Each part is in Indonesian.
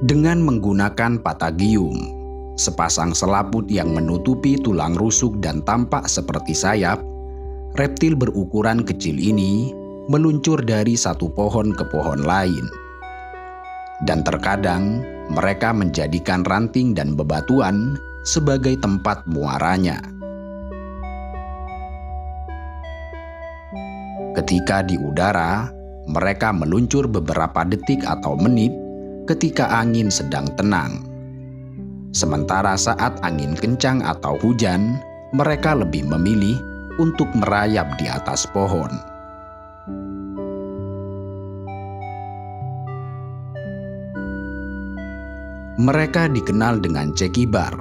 Dengan menggunakan patagium, sepasang selaput yang menutupi tulang rusuk dan tampak seperti sayap, reptil berukuran kecil ini meluncur dari satu pohon ke pohon lain. Dan terkadang mereka menjadikan ranting dan bebatuan sebagai tempat muaranya. Ketika di udara, mereka meluncur beberapa detik atau menit ketika angin sedang tenang. Sementara saat angin kencang atau hujan, mereka lebih memilih untuk merayap di atas pohon. Mereka dikenal dengan cekibar,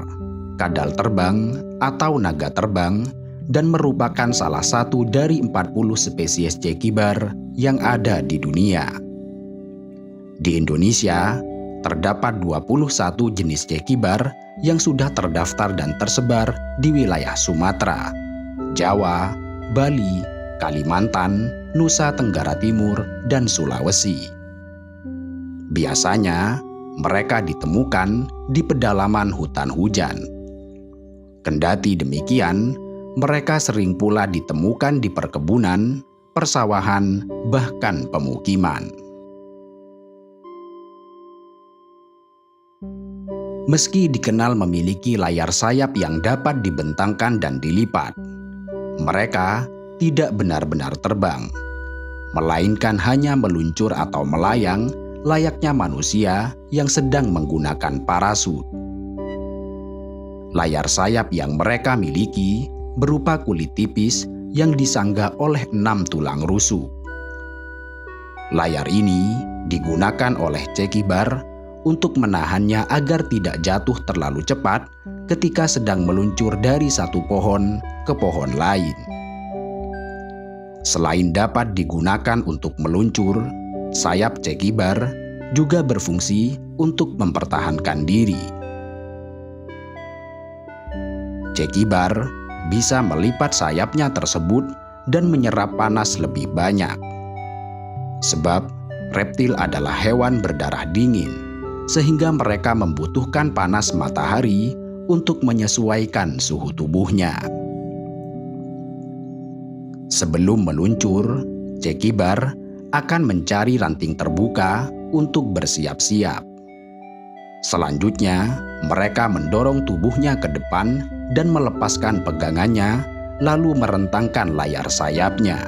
kadal terbang atau naga terbang, dan merupakan salah satu dari 40 spesies cekibar yang ada di dunia. Di Indonesia, terdapat 21 jenis cekibar yang sudah terdaftar dan tersebar di wilayah Sumatera, Jawa, Bali, Kalimantan, Nusa Tenggara Timur, dan Sulawesi. Biasanya, mereka ditemukan di pedalaman hutan hujan. Kendati demikian, mereka sering pula ditemukan di perkebunan, persawahan, bahkan pemukiman. Meski dikenal memiliki layar sayap yang dapat dibentangkan dan dilipat, mereka tidak benar-benar terbang, melainkan hanya meluncur atau melayang layaknya manusia yang sedang menggunakan parasut. Layar sayap yang mereka miliki berupa kulit tipis yang disanggah oleh 6 tulang rusuk. Layar ini digunakan oleh cekibar untuk menahannya agar tidak jatuh terlalu cepat ketika sedang meluncur dari satu pohon ke pohon lain. Selain dapat digunakan untuk meluncur, sayap cekibar juga berfungsi untuk mempertahankan diri. Cekibar bisa melipat sayapnya tersebut dan menyerap panas lebih banyak. Sebab reptil adalah hewan berdarah dingin, sehingga mereka membutuhkan panas matahari untuk menyesuaikan suhu tubuhnya. Sebelum meluncur, cekibar akan mencari ranting terbuka untuk bersiap-siap. Selanjutnya, mereka mendorong tubuhnya ke depan dan melepaskan pegangannya, lalu merentangkan layar sayapnya.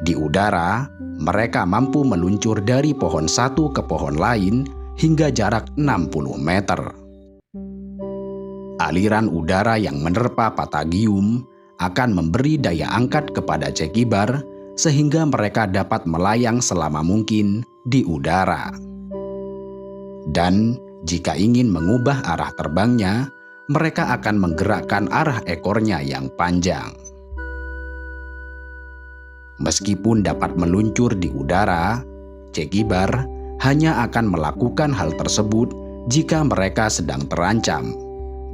Di udara, mereka mampu meluncur dari pohon satu ke pohon lain hingga jarak 60 meter. Aliran udara yang menerpa patagium akan memberi daya angkat kepada cekibar sehingga mereka dapat melayang selama mungkin di udara. Dan jika ingin mengubah arah terbangnya, mereka akan menggerakkan arah ekornya yang panjang. Meskipun dapat meluncur di udara, cekibar hanya akan melakukan hal tersebut jika mereka sedang terancam,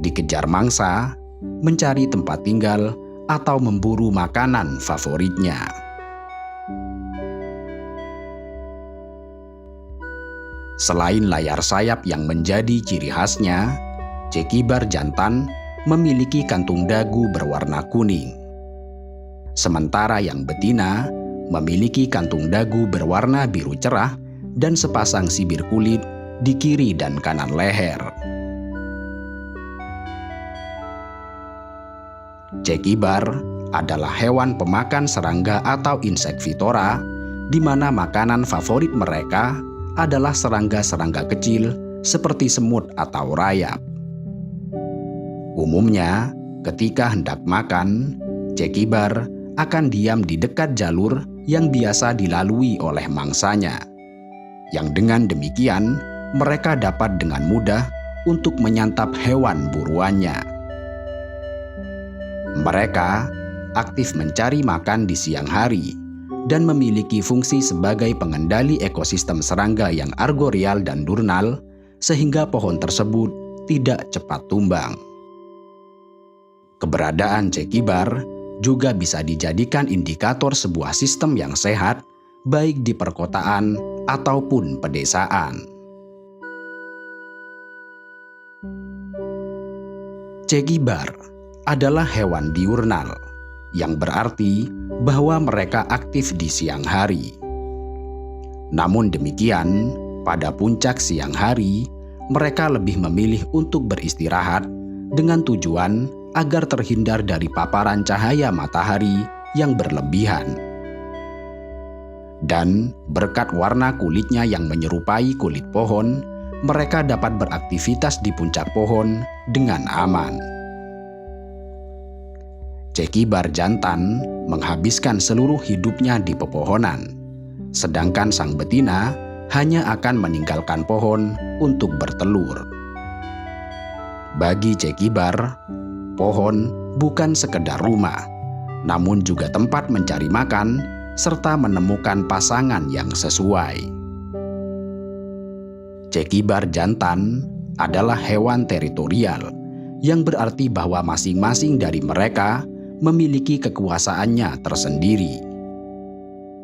dikejar mangsa, mencari tempat tinggal, atau memburu makanan favoritnya. Selain layar sayap yang menjadi ciri khasnya, cekibar jantan memiliki kantung dagu berwarna kuning. Sementara yang betina memiliki kantung dagu berwarna biru cerah dan sepasang sibir kulit di kiri dan kanan leher. Cekibar adalah hewan pemakan serangga atau insektivora, di mana makanan favorit mereka adalah serangga-serangga kecil seperti semut atau rayap. Umumnya, ketika hendak makan, cekibar akan diam di dekat jalur yang biasa dilalui oleh mangsanya. Yang dengan demikian, mereka dapat dengan mudah untuk menyantap hewan buruannya. Mereka aktif mencari makan di siang hari dan memiliki fungsi sebagai pengendali ekosistem serangga yang arboreal dan durnal, sehingga pohon tersebut tidak cepat tumbang. Keberadaan cekibar juga bisa dijadikan indikator sebuah sistem yang sehat, baik di perkotaan ataupun pedesaan. Cekibar adalah hewan diurnal, yang berarti bahwa mereka aktif di siang hari. Namun demikian, pada puncak siang hari, mereka lebih memilih untuk beristirahat dengan tujuan agar terhindar dari paparan cahaya matahari yang berlebihan. Dan berkat warna kulitnya yang menyerupai kulit pohon, mereka dapat beraktivitas di puncak pohon dengan aman. Cekibar jantan menghabiskan seluruh hidupnya di pepohonan, sedangkan sang betina hanya akan meninggalkan pohon untuk bertelur. Bagi cekibar, pohon bukan sekedar rumah, namun juga tempat mencari makan serta menemukan pasangan yang sesuai. Cekibar jantan adalah hewan teritorial, yang berarti bahwa masing-masing dari mereka memiliki kekuasaannya tersendiri.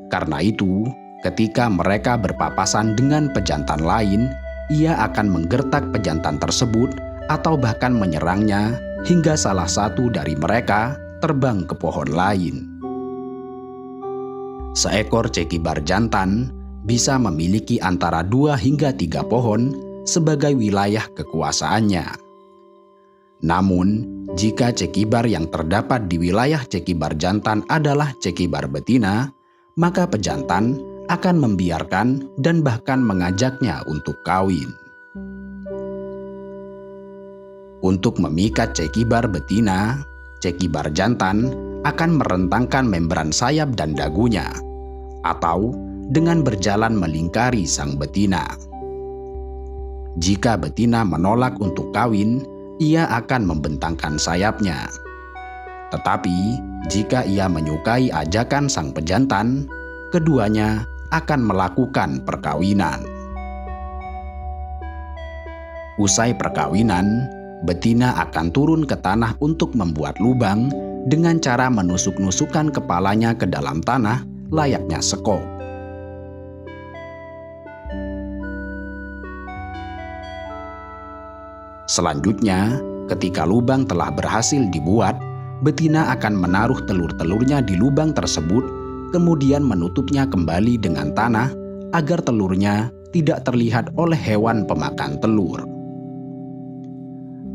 Karena itu, ketika mereka berpapasan dengan pejantan lain, ia akan menggertak pejantan tersebut atau bahkan menyerangnya hingga salah satu dari mereka terbang ke pohon lain. Seekor cekibar jantan bisa memiliki antara 2 hingga 3 pohon sebagai wilayah kekuasaannya. Namun, jika cekibar yang terdapat di wilayah cekibar jantan adalah cekibar betina, maka pejantan akan membiarkan dan bahkan mengajaknya untuk kawin. Untuk memikat cekibar betina, cekibar jantan akan merentangkan membran sayap dan dagunya, atau dengan berjalan melingkari sang betina. Jika betina menolak untuk kawin, ia akan membentangkan sayapnya. Tetapi, jika ia menyukai ajakan sang pejantan, keduanya akan melakukan perkawinan. Usai perkawinan, betina akan turun ke tanah untuk membuat lubang dengan cara menusuk-nusukkan kepalanya ke dalam tanah layaknya sekop. Selanjutnya, ketika lubang telah berhasil dibuat, betina akan menaruh telur-telurnya di lubang tersebut, kemudian menutupnya kembali dengan tanah agar telurnya tidak terlihat oleh hewan pemakan telur.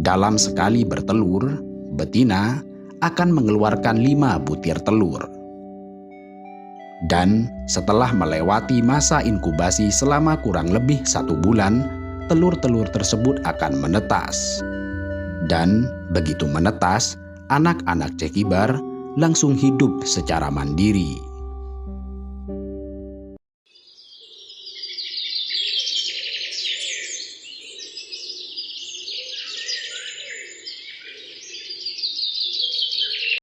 Dalam sekali bertelur, betina akan mengeluarkan 5 butir telur. Dan setelah melewati masa inkubasi selama kurang lebih 1 bulan, telur-telur tersebut akan menetas. Dan begitu menetas, anak-anak cekibar langsung hidup secara mandiri.